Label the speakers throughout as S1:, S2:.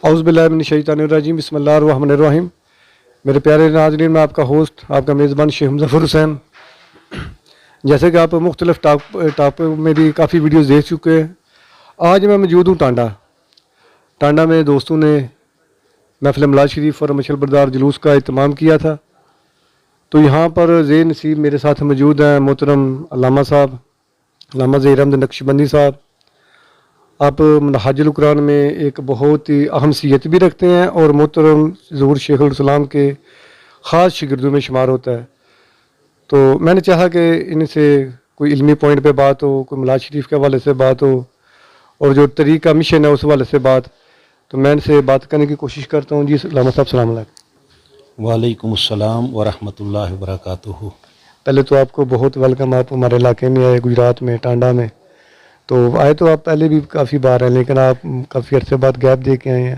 S1: اعوذ باللہ من الشیطان الرجیم، بسم اللہ الرحمن الرحیم۔ میرے پیارے ناظرین، میں آپ کا ہوسٹ، آپ کا میزبان شیخ مظفر حسین۔ جیسے کہ آپ مختلف ٹاپک میں بھی کافی ویڈیوز دیکھ چکے ہیں، آج میں موجود ہوں ٹانڈا میں دوستوں نے محفل میلاد شریف اور مشعل بردار جلوس کا اہتمام کیا تھا، تو یہاں پر زیر نصیب میرے ساتھ موجود ہیں محترم علامہ صاحب، علامہ ظہیر احمد نقشبندی صاحب۔ آپ منہاج القرآن میں ایک بہت ہی اہم صیت بھی رکھتے ہیں اور محترم ظہور شیخ الاسلام کے خاص شاگردوں میں شمار ہوتا ہے، تو میں نے چاہا کہ ان سے کوئی علمی پوائنٹ پہ بات ہو، کوئی میلاد شریف کے حوالے سے بات ہو، اور جو طریقہ مشن ہے اس حوالے سے بات، تو میں ان سے بات کرنے کی کوشش کرتا ہوں۔ جی علامہ صاحب، السلام علیکم۔
S2: وعلیکم السلام ورحمۃ اللہ وبرکاتہ۔
S1: پہلے تو آپ کو بہت ویلکم، آپ ہمارے علاقے میں آئے، گجرات میں ٹانڈا میں تو آئے، تو آپ پہلے بھی کافی بار ہیں لیکن آپ کافی عرصے بعد گیپ دے کے آئے ہیں،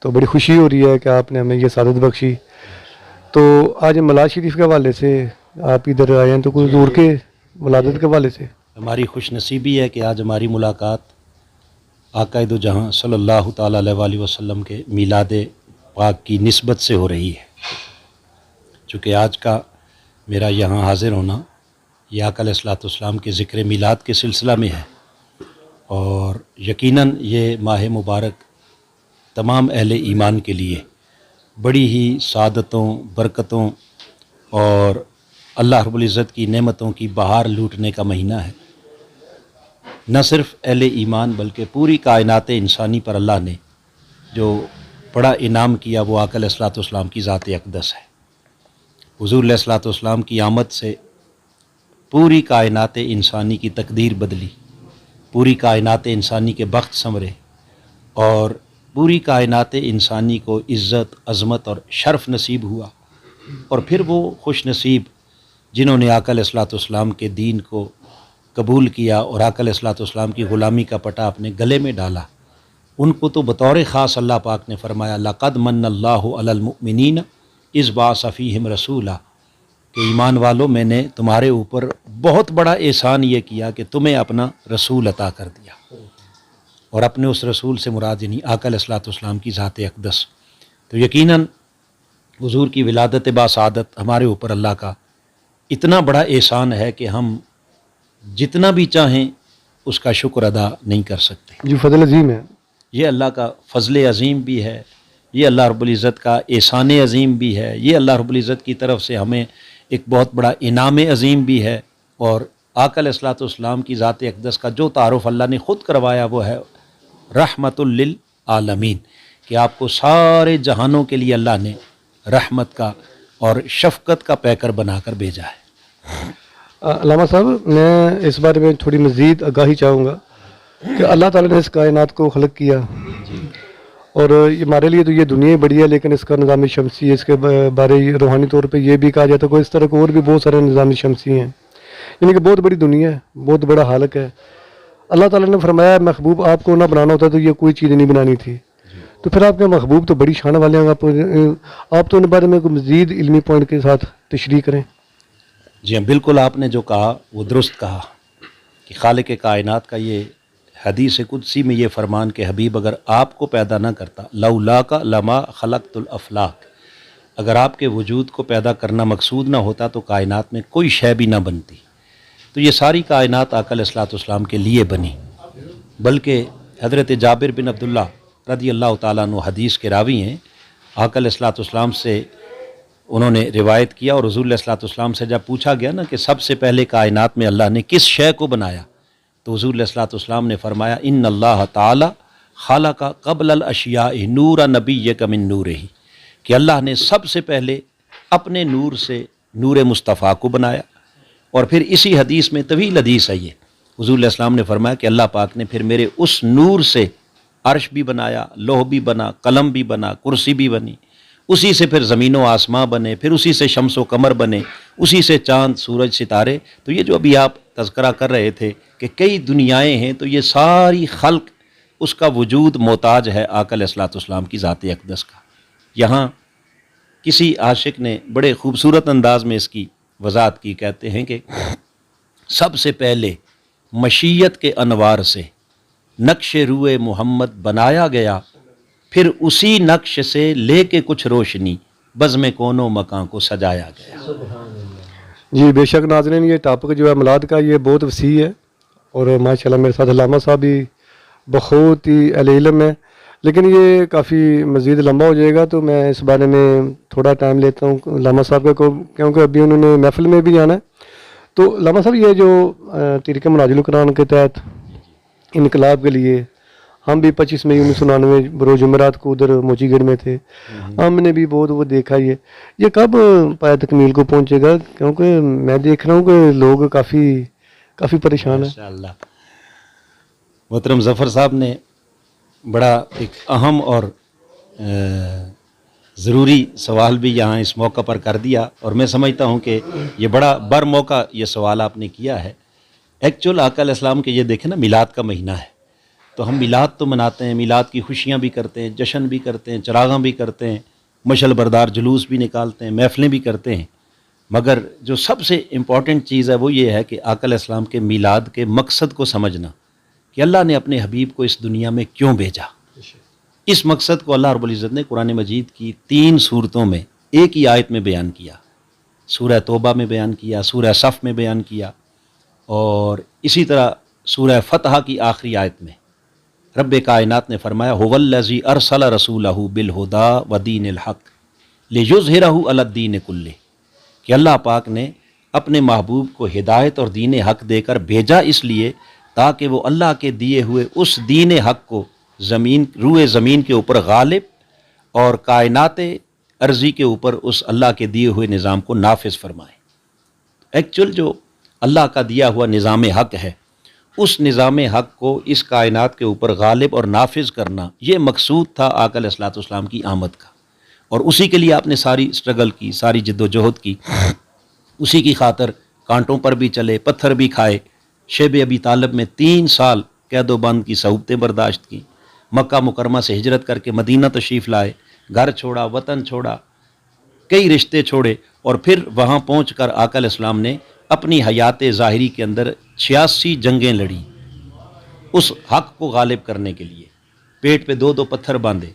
S1: تو بڑی خوشی ہو رہی ہے کہ آپ نے ہمیں یہ سعادت بخشی۔ تو آج میلاد شریف کے حوالے سے آپ ادھر آئے ہیں، تو کچھ حضور کے ولادت کے حوالے سے
S2: ہماری خوش نصیبی ہے کہ آج ہماری ملاقات آقا دو جہاں صلی اللہ تعالیٰ علیہ وآلہ وسلم کے میلاد پاک کی نسبت سے ہو رہی ہے، چونکہ آج کا میرا یہاں حاضر ہونا یہ آقا علیہ الصلوۃ والسلام کے ذکر میلاد کے سلسلہ میں ہے، اور یقیناً یہ ماہ مبارک تمام اہل ایمان کے لیے بڑی ہی سعادتوں، برکتوں اور اللہ رب العزت کی نعمتوں کی بہار لوٹنے کا مہینہ ہے۔ نہ صرف اہل ایمان بلکہ پوری کائنات انسانی پر اللہ نے جو بڑا انعام کیا وہ آقا علیہ الصلوۃ والسلام کی ذات اقدس ہے۔ حضور علیہ الصلوۃ والسلام کی آمد سے پوری کائنات انسانی کی تقدیر بدلی، پوری کائنات انسانی کے بخت سنورے، اور پوری کائنات انسانی کو عزت، عظمت اور شرف نصیب ہوا، اور پھر وہ خوش نصیب جنہوں نے آقا علیہ الصلوۃ والسلام کے دین کو قبول کیا اور آقا علیہ الصلوۃ والسلام کی غلامی کا پٹا اپنے گلے میں ڈالا، ان کو تو بطور خاص اللہ پاک نے فرمایا لقد من اللہ علی المؤمنین اذ بعث فیہم رسولا، کہ ایمان والو میں نے تمہارے اوپر بہت بڑا احسان یہ کیا کہ تمہیں اپنا رسول عطا کر دیا، اور اپنے اس رسول سے مراد یعنی آقا علیہ الصلوۃ والسلام کی ذات اقدس۔ تو یقیناً حضور کی ولادت باسعادت ہمارے اوپر اللہ کا اتنا بڑا احسان ہے کہ ہم جتنا بھی چاہیں اس کا شکر ادا نہیں کر سکتے۔
S1: جو فضل عظیم ہے،
S2: یہ اللہ کا فضل عظیم بھی ہے، یہ اللہ رب العزت کا احسان عظیم بھی ہے، یہ اللہ رب العزت کی طرف سے ہمیں ایک بہت بڑا انعام عظیم بھی ہے، اور آقا علیہ الصلوۃ والسلام کی ذات اقدس کا جو تعارف اللہ نے خود کروایا وہ ہے رحمت للعالمین، کہ آپ کو سارے جہانوں کے لیے اللہ نے رحمت کا اور شفقت کا پیکر بنا کر بھیجا ہے۔
S1: علامہ صاحب میں اس بارے میں تھوڑی مزید آگاہی چاہوں گا کہ اللہ تعالیٰ نے اس کائنات کو خلق کیا، اور ہمارے لیے تو یہ دنیا ہی بڑی ہے، لیکن اس کا نظام شمسی، اس کے بارے روحانی طور پہ یہ بھی کہا جاتا ہے کہ اس طرح کے اور بھی بہت سارے نظام شمسی ہیں، یعنی کہ بہت بڑی دنیا ہے، بہت بڑا حالق ہے۔ اللہ تعالیٰ نے فرمایا محبوب آپ کو نہ بنانا ہوتا تو یہ کوئی چیز نہیں بنانی تھی، تو پھر آپ کے محبوب تو بڑی شان والے ہیں، آپ تو ان بارے میں کوئی مزید علمی پوائنٹ کے ساتھ تشریح کریں۔
S2: جی ہاں، بالکل آپ نے جو کہا وہ درست کہا کہ خالق کائنات کا یہ حدیث قدسی میں یہ فرمان کہ حبیب اگر آپ کو پیدا نہ کرتا لولاک لما خلقت الافلاک، اگر آپ کے وجود کو پیدا کرنا مقصود نہ ہوتا تو کائنات میں کوئی شے بھی نہ بنتی۔ تو یہ ساری کائنات آقا علیہ الصلوۃ والسلام کے لیے بنی، بلکہ حضرت جابر بن عبداللہ رضی اللہ تعالیٰ عنہ حدیث کے راوی ہیں، آقا علیہ الصلوۃ والسلام سے انہوں نے روایت کیا، اور حضور علیہ الصلوۃ والسلام سے جب پوچھا گیا نا کہ سب سے پہلے کائنات میں اللہ نے کس شے کو بنایا، تو حضور علیہ الصلوۃ والسلام نے فرمایا ان اللہ تعالی خلق قبل الاشیاء نور نبیک من نورہ، کہ اللہ نے سب سے پہلے اپنے نور سے نور مصطفیٰ کو بنایا، اور پھر اسی حدیث میں طویل حدیث ہے یہ، حضور علیہ السلام نے فرمایا کہ اللہ پاک نے پھر میرے اس نور سے عرش بھی بنایا، لوح بھی بنا، قلم بھی بنا، کرسی بھی بنی، اسی سے پھر زمین و آسماں بنے، پھر اسی سے شمس و قمر بنے، اسی سے چاند، سورج، ستارے۔ تو یہ جو ابھی آپ تذکرہ کر رہے تھے کہ کئی دنیائیں ہیں، تو یہ ساری خلق اس کا وجود محتاج ہے آقا علیہ الصلوۃ والسلام کی ذات اقدس کا۔ یہاں کسی عاشق نے بڑے خوبصورت انداز میں اس کی وضاحت کی، کہتے ہیں کہ سب سے پہلے مشیت کے انوار سے نقش روئے محمد بنایا گیا، پھر اسی نقش سے لے کے کچھ روشنی بزم کونوں مکان کو سجایا گیا۔
S1: جی بے شک ناظرین، یہ ٹاپک جو ہے میلاد کا یہ بہت وسیع ہے، اور ماشاءاللہ میرے ساتھ علامہ صاحب بھی بہت ہی اہل علم ہے، لیکن یہ کافی مزید لمبا ہو جائے گا، تو میں اس بارے میں تھوڑا ٹائم لیتا ہوں علامہ صاحب کا، کیونکہ ابھی انہوں نے محفل میں بھی جانا ہے۔ تو علامہ صاحب، یہ جو طریقہ مناجل القرآن کے تحت انقلاب کے لیے ہم بھی 25 مئی 1999 بروز جمعرات کو ادھر موچی گڑھ میں تھے، ہم نے بھی بہت وہ دیکھا، یہ کب پایا تکمیل کو پہنچے گا؟ کیونکہ میں دیکھ رہا ہوں کہ لوگ کافی پریشان ہیں۔
S2: ماشاءاللہ، محترم ظفر صاحب نے بڑا ایک اہم اور ضروری سوال بھی یہاں اس موقع پر کر دیا، اور میں سمجھتا ہوں کہ یہ بڑا بر موقع یہ سوال آپ نے کیا ہے۔ ایکچول آقا علیہ السلام کے یہ دیکھیں نا، میلاد کا مہینہ ہے، تو ہم میلاد تو مناتے ہیں، میلاد کی خوشیاں بھی کرتے ہیں، جشن بھی کرتے ہیں، چراغاں بھی کرتے ہیں، مشعل بردار جلوس بھی نکالتے ہیں، محفلیں بھی کرتے ہیں، مگر جو سب سے امپورٹنٹ چیز ہے وہ یہ ہے کہ آقا علیہ السلام کے میلاد کے مقصد کو سمجھنا، کہ اللہ نے اپنے حبیب کو اس دنیا میں کیوں بھیجا۔ اس مقصد کو اللہ رب العزت نے قرآن مجید کی 3 صورتوں میں ایک ہی آیت میں بیان کیا، سورہ توبہ میں بیان کیا، سورہ صف میں بیان کیا، اور اسی طرح سورہ فتح کی آخری آیت میں رب کائنات نے فرمایا هو الذی ارسل رسولہ بالہدی ودین الحق لیظہرہ علی الدین کلہ، کہ اللہ پاک نے اپنے محبوب کو ہدایت اور دین حق دے کر بھیجا اس لیے تاکہ وہ اللہ کے دیے ہوئے اس دین حق کو روئے زمین کے اوپر غالب اور کائنات ارضی کے اوپر اس اللہ کے دیے ہوئے نظام کو نافذ فرمائے۔ ایکچول جو اللہ کا دیا ہوا نظام حق ہے، اس نظام حق کو اس کائنات کے اوپر غالب اور نافذ کرنا، یہ مقصود تھا آقا علیہ الصلوۃ والسلام کی آمد کا، اور اسی کے لیے آپ نے ساری سٹرگل کی، ساری جد و جہد کی، اسی کی خاطر کانٹوں پر بھی چلے، پتھر بھی کھائے، شیب ابی طالب میں 3 سال قید و بند کی صعوبتیں برداشت کی، مکہ مکرمہ سے ہجرت کر کے مدینہ تشریف لائے، گھر چھوڑا، وطن چھوڑا، کئی رشتے چھوڑے، اور پھر وہاں پہنچ کر آقا علیہ السلام نے اپنی حیات ظاہری کے اندر 86 جنگیں لڑی اس حق کو غالب کرنے کے لیے، پیٹ پہ 2 پتھر باندھے،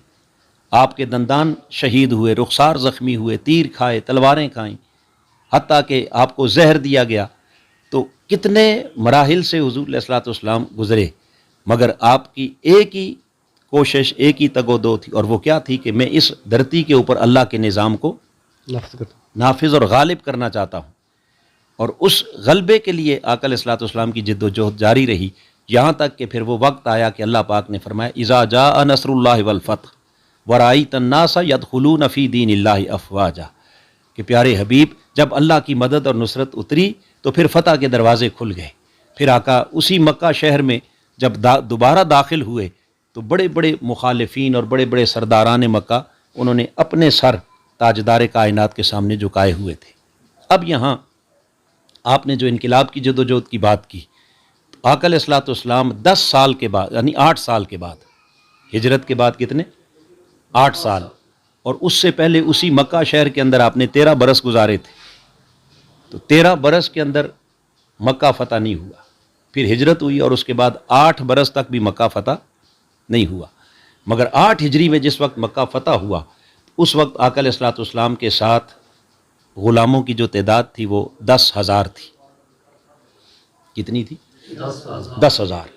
S2: آپ کے دندان شہید ہوئے، رخسار زخمی ہوئے، تیر کھائے، تلواریں کھائیں، حتیٰ کہ آپ کو زہر دیا گیا۔ تو کتنے مراحل سے حضور علیہ الصلوۃ والسلام گزرے، مگر آپ کی ایک ہی کوشش، ایک ہی تگ و دو تھی، اور وہ کیا تھی کہ میں اس دھرتی کے اوپر اللہ کے نظام کو نافذ اور غالب کرنا چاہتا ہوں۔ اور اس غلبے کے لیے آقا علیہ الصلوۃ والسلام کی جد و جہد جاری رہی، یہاں تک کہ پھر وہ وقت آیا کہ اللہ پاک نے فرمایا اذا جاء نصر اللہ والفتح ورأیت الناس یدخلون فی دین اللہ افواجا، کہ پیارے حبیب جب اللہ کی مدد اور نصرت اتری تو پھر فتح کے دروازے کھل گئے۔ پھر آقا اسی مکہ شہر میں جب دوبارہ داخل ہوئے تو بڑے بڑے مخالفین اور بڑے بڑے سرداران مکہ، انہوں نے اپنے سر تاجدار کائنات کے سامنے جھکائے ہوئے تھے۔ اب یہاں آپ نے جو انقلاب کی جد و جہد کی بات کی، آقا علیہ الصلوۃ والسلام 10 سال کے بعد، یعنی 8 سال کے بعد، ہجرت کے بعد کتنے؟ 8 سال، اور اس سے پہلے اسی مکہ شہر کے اندر آپ نے 13 برس گزارے تھے، تو 13 برس کے اندر مکہ فتح نہیں ہوا، پھر ہجرت ہوئی، اور اس کے بعد 8 برس تک بھی مکہ فتح نہیں ہوا، مگر 8 ہجری میں جس وقت مکہ فتح ہوا، اس وقت آقا علیہ الصلوۃ والسلام کے ساتھ غلاموں کی جو تعداد تھی وہ 10,000 تھی۔ کتنی تھی؟ 10,000۔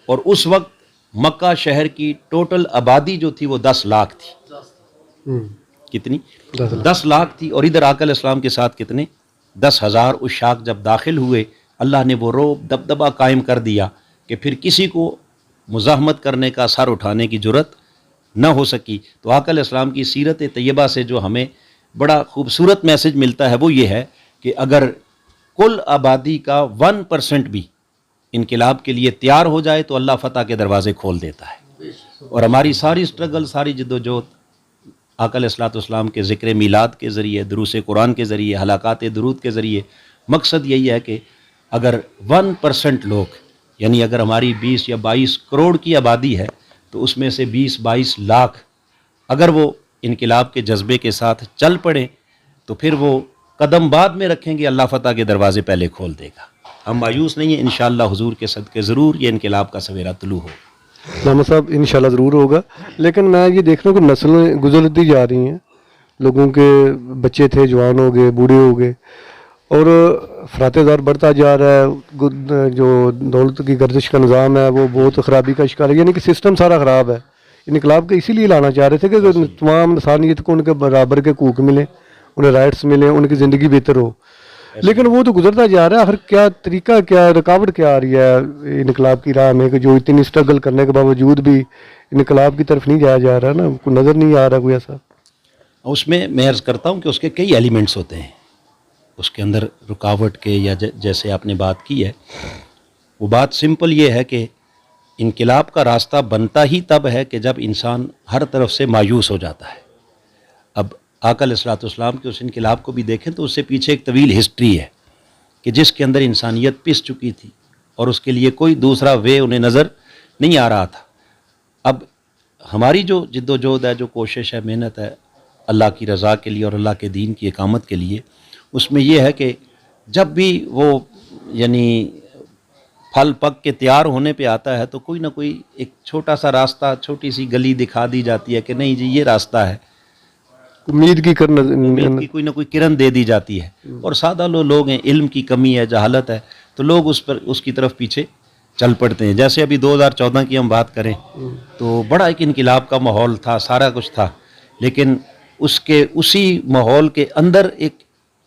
S2: اور اس وقت مکہ شہر کی ٹوٹل آبادی جو تھی وہ 10 لاکھ تھی۔ کتنی؟ 10 لاکھ تھی، اور ادھر آقا علیہ السلام کے ساتھ کتنے؟ 10,000 عشاق جب داخل ہوئے، اللہ نے وہ رعب دبدبہ قائم کر دیا کہ پھر کسی کو مزاحمت کرنے کا، سر اٹھانے کی جرت نہ ہو سکی۔ تو آقا علیہ السلام کی سیرت طیبہ سے جو ہمیں بڑا خوبصورت میسج ملتا ہے وہ یہ ہے کہ اگر کل آبادی کا 1% بھی انقلاب کے لیے تیار ہو جائے تو اللہ فتح کے دروازے کھول دیتا ہے۔ اور ہماری ساری سٹرگل، ساری جد و جہد آقا علیہ الصلوۃ والسلام کے ذکر میلاد کے ذریعے، دروس قرآن کے ذریعے، حلقات درود کے ذریعے، مقصد یہی ہے کہ اگر 1% لوگ، یعنی اگر ہماری 20 یا 22 کروڑ کی آبادی ہے تو اس میں سے 20-22 لاکھ اگر وہ انقلاب کے جذبے کے ساتھ چل پڑے تو پھر وہ قدم بعد میں رکھیں گے، اللہ فتح کے دروازے پہلے کھول دے گا۔ ہم مایوس نہیں ہیں، انشاءاللہ حضور کے صدقے ضرور یہ انقلاب کا سویرا طلوع ہو۔
S1: محمد صاحب انشاءاللہ ضرور ہوگا، لیکن میں یہ دیکھ رہا ہوں کہ نسلیں گزرتی جا رہی ہیں، لوگوں کے بچے تھے جوان ہو گئے، بوڑھے ہو گئے، اور افراط زر بڑھتا جا رہا ہے، جو دولت کی گردش کا نظام ہے وہ بہت خرابی کا شکار ہے، یعنی کہ سسٹم سارا خراب ہے۔ انقلاب کا اسی لیے لانا چاہ رہے تھے کہ تمام انسانیت کو ان کے برابر کے حقوق ملیں، انہیں رائٹس ملیں، ان کی زندگی بہتر ہو، لیکن وہ تو گزرتا جا رہا ہے۔ آخر کیا طریقہ، کیا رکاوٹ کیا آ رہی ہے انقلاب کی راہ میں کہ جو اتنی اسٹرگل کرنے کے باوجود بھی انقلاب کی طرف نہیں جایا جا رہا نا، کوئی نظر نہیں آ رہا کوئی ایسا؟
S2: اس میں عرض کرتا ہوں کہ اس کے کئی ایلیمنٹس ہوتے ہیں، اس کے اندر رکاوٹ کے، یا جیسے آپ نے بات کی ہے، وہ بات سمپل یہ ہے کہ انقلاب کا راستہ بنتا ہی تب ہے کہ جب انسان ہر طرف سے مایوس ہو جاتا ہے۔ اب آقا علیہ الصلوۃ والسلام کے اس انقلاب کو بھی دیکھیں تو اس سے پیچھے ایک طویل ہسٹری ہے کہ جس کے اندر انسانیت پس چکی تھی اور اس کے لیے کوئی دوسرا وے انہیں نظر نہیں آ رہا تھا۔ اب ہماری جو جد و جہد ہے، جو کوشش ہے، محنت ہے اللہ کی رضا کے لیے اور اللہ کے دین کی اقامت کے لیے، اس میں یہ ہے کہ جب بھی وہ یعنی پھل پک کے تیار ہونے پہ آتا ہے تو کوئی نہ کوئی ایک چھوٹا سا راستہ، چھوٹی سی گلی دکھا دی جاتی ہے کہ نہیں جی یہ راستہ ہے،
S1: امید کی
S2: امید کی کوئی نہ کوئی کرن دے دی جاتی ہے، اور سادہ لوگ ہیں، علم کی کمی ہے، جہالت ہے، تو لوگ اس کی طرف پیچھے چل پڑتے ہیں۔ جیسے ابھی 2014 کی ہم بات کریں تو بڑا ایک انقلاب کا ماحول تھا، سارا کچھ تھا، لیکن اسی ماحول کے اندر ایک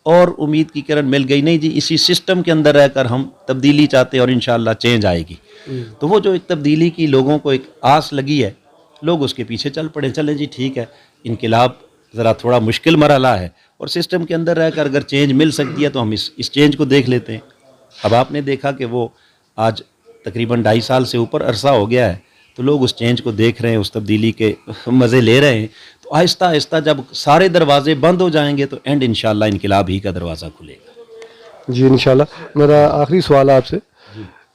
S2: اور امید کی کرن مل گئی، نہیں جی اسی سسٹم کے اندر رہ کر ہم تبدیلی چاہتے ہیں اور انشاءاللہ چینج آئے گی۔ تو وہ جو ایک تبدیلی کی لوگوں کو ایک آس لگی ہے، لوگ اس کے پیچھے چل پڑے، چلیں جی ٹھیک ہے، انقلاب ذرا تھوڑا مشکل مرحلہ ہے اور سسٹم کے اندر رہ کر اگر چینج مل سکتی ہے تو ہم اس چینج کو دیکھ لیتے ہیں۔ اب آپ نے دیکھا کہ وہ آج تقریباً 2.5 سال سے اوپر عرصہ ہو گیا ہے، تو لوگ اس چینج کو دیکھ رہے ہیں، اس تبدیلی کے مزے لے رہے ہیں، تو آہستہ آہستہ جب سارے دروازے بند ہو جائیں گے تو اینڈ انشاءاللہ انقلاب ہی کا دروازہ کھلے گا۔
S1: جی انشاءاللہ۔ میرا آخری سوال آپ سے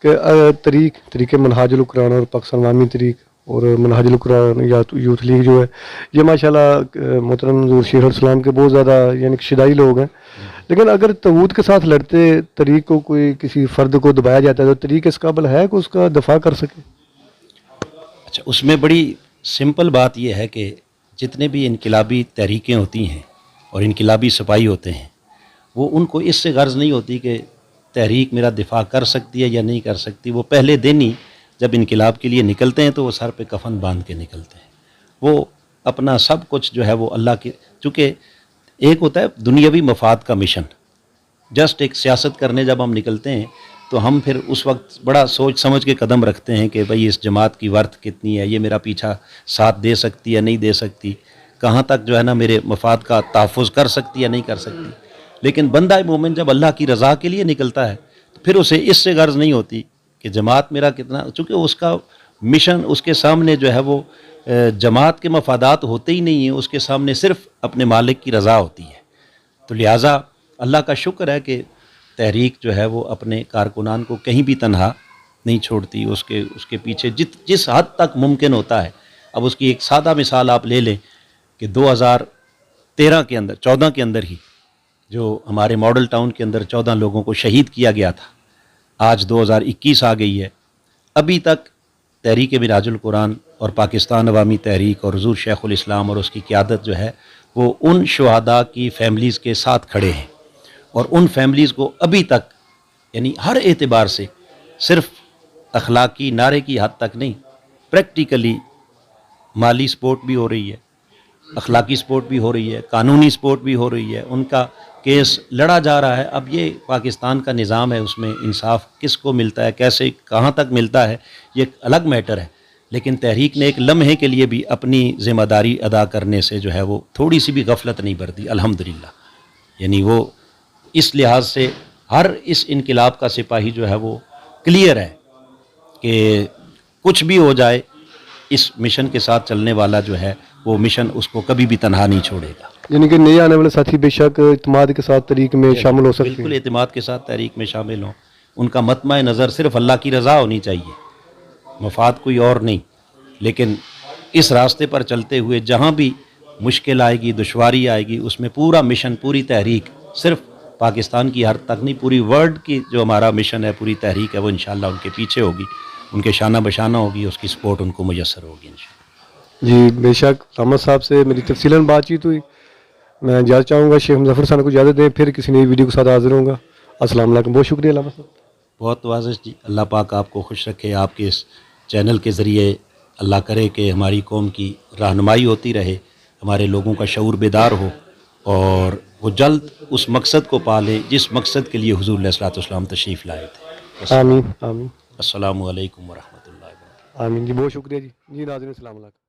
S1: کہ طریق منہاج القرآن اور پاکستان عوامی طریق اور منہاج القرآن یا یوتھ لیگ جو ہے، یہ ماشاءاللہ محترم حضور شیخ الاسلام کے بہت زیادہ یعنی شدائی لوگ ہیں، لیکن اگر طاغوت کے ساتھ لڑتے طریق کو کوئی کسی فرد کو دبایا جاتا ہے تو طریق اس قابل ہے کہ اس کا دفاع کر سکے؟
S2: اچھا، اس میں بڑی سمپل بات یہ ہے کہ جتنے بھی انقلابی تحریکیں ہوتی ہیں اور انقلابی سپاہی ہوتے ہیں، وہ ان کو اس سے غرض نہیں ہوتی کہ تحریک میرا دفاع کر سکتی ہے یا نہیں کر سکتی، وہ پہلے دن ہی جب انقلاب کے لیے نکلتے ہیں تو وہ سر پہ کفن باندھ کے نکلتے ہیں، وہ اپنا سب کچھ جو ہے وہ اللہ کے، چونکہ ایک ہوتا ہے دنیاوی مفاد کا مشن، جسٹ ایک سیاست کرنے جب ہم نکلتے ہیں تو ہم پھر اس وقت بڑا سوچ سمجھ کے قدم رکھتے ہیں کہ بھئی اس جماعت کی ورتھ کتنی ہے، یہ میرا پیچھا ساتھ دے سکتی ہے نہیں دے سکتی، کہاں تک جو ہے نا میرے مفاد کا تحفظ کر سکتی ہے نہیں کر سکتی۔ لیکن بندہ مومن جب اللہ کی رضا کے لیے نکلتا ہے تو پھر اسے اس سے غرض نہیں ہوتی کہ جماعت میرا کتنا، چونکہ اس کا مشن اس کے سامنے جو ہے وہ جماعت کے مفادات ہوتے ہی نہیں ہیں، اس کے سامنے صرف اپنے مالک کی رضا ہوتی ہے۔ تو لہٰذا اللہ کا شکر ہے کہ تحریک جو ہے وہ اپنے کارکنان کو کہیں بھی تنہا نہیں چھوڑتی، اس کے پیچھے جس حد تک ممکن ہوتا ہے۔ اب اس کی ایک سادہ مثال آپ لے لیں کہ 2013 کے اندر 14 کے اندر ہی جو ہمارے ماڈل ٹاؤن کے اندر 14 لوگوں کو شہید کیا گیا تھا، آج 2021 آ گئی ہے، ابھی تک تحریک منہاج القرآن اور پاکستان عوامی تحریک اور حضور شیخ الاسلام اور اس کی قیادت جو ہے وہ ان شہداء کی فیملیز کے ساتھ کھڑے ہیں، اور ان فیملیز کو ابھی تک یعنی ہر اعتبار سے صرف اخلاقی نعرے کی حد تک نہیں، پریکٹیکلی مالی سپورٹ بھی ہو رہی ہے، اخلاقی سپورٹ بھی ہو رہی ہے، قانونی سپورٹ بھی ہو رہی ہے، ان کا کیس لڑا جا رہا ہے۔ اب یہ پاکستان کا نظام ہے، اس میں انصاف کس کو ملتا ہے، کیسے کہاں تک ملتا ہے، یہ ایک الگ میٹر ہے، لیکن تحریک نے ایک لمحے کے لیے بھی اپنی ذمہ داری ادا کرنے سے جو ہے وہ تھوڑی سی بھی غفلت نہیں برتی، الحمدللہ۔ یعنی وہ اس لحاظ سے ہر اس انقلاب کا سپاہی جو ہے وہ کلیئر ہے کہ کچھ بھی ہو جائے اس مشن کے ساتھ چلنے والا جو ہے وہ مشن اس کو کبھی بھی تنہا نہیں چھوڑے گا۔
S1: یعنی کہ نئے آنے والے ساتھی بے شک اعتماد کے ساتھ تحریک میں شامل ہو سکتے ہیں،
S2: بالکل اعتماد کے ساتھ تحریک میں شامل ہوں، ان کا مطمع نظر صرف اللہ کی رضا ہونی چاہیے، مفاد کوئی اور نہیں، لیکن اس راستے پر چلتے ہوئے جہاں بھی مشکل آئے گی، دشواری آئے گی، اس میں پورا مشن، پوری تحریک صرف پاکستان کی حد تک نہیں، پوری ورلڈ کی جو ہمارا مشن ہے، پوری تحریک ہے، وہ انشاءاللہ ان کے پیچھے ہوگی، ان کے شانہ بشانہ ہوگی، اس کی سپورٹ ان کو میسر ہوگی انشاءاللہ۔
S1: جی بے شک، احمد صاحب سے میری تفصیلاً بات چیت ہوئی. میں اجازت چاہوں گا شیخ مظفر صاحب کو اجازت دیں، پھر کسی نئی ویڈیو کے ساتھ حاضر ہوں گا. السلام علیکم، بہت شکریہ علامہ صاحب.
S2: بہت واضح جی، اللہ پاک آپ کو خوش رکھے. آپ کے اس چینل کے ذریعے اللہ کرے کہ ہماری قوم کی رہنمائی ہوتی رہے، ہمارے لوگوں کا شعور بیدار ہو، اور وہ جلد اس مقصد کو پالے جس مقصد کے لیے حضور علیہ الصلوۃ والسلام تشریف لائے تھے.
S1: آمین آمین
S2: السلام علیکم ورحمۃ اللہ وبرکاتہ.
S1: آمین. جی بہت شکریہ جی. جی ناظرین السلام علیکم.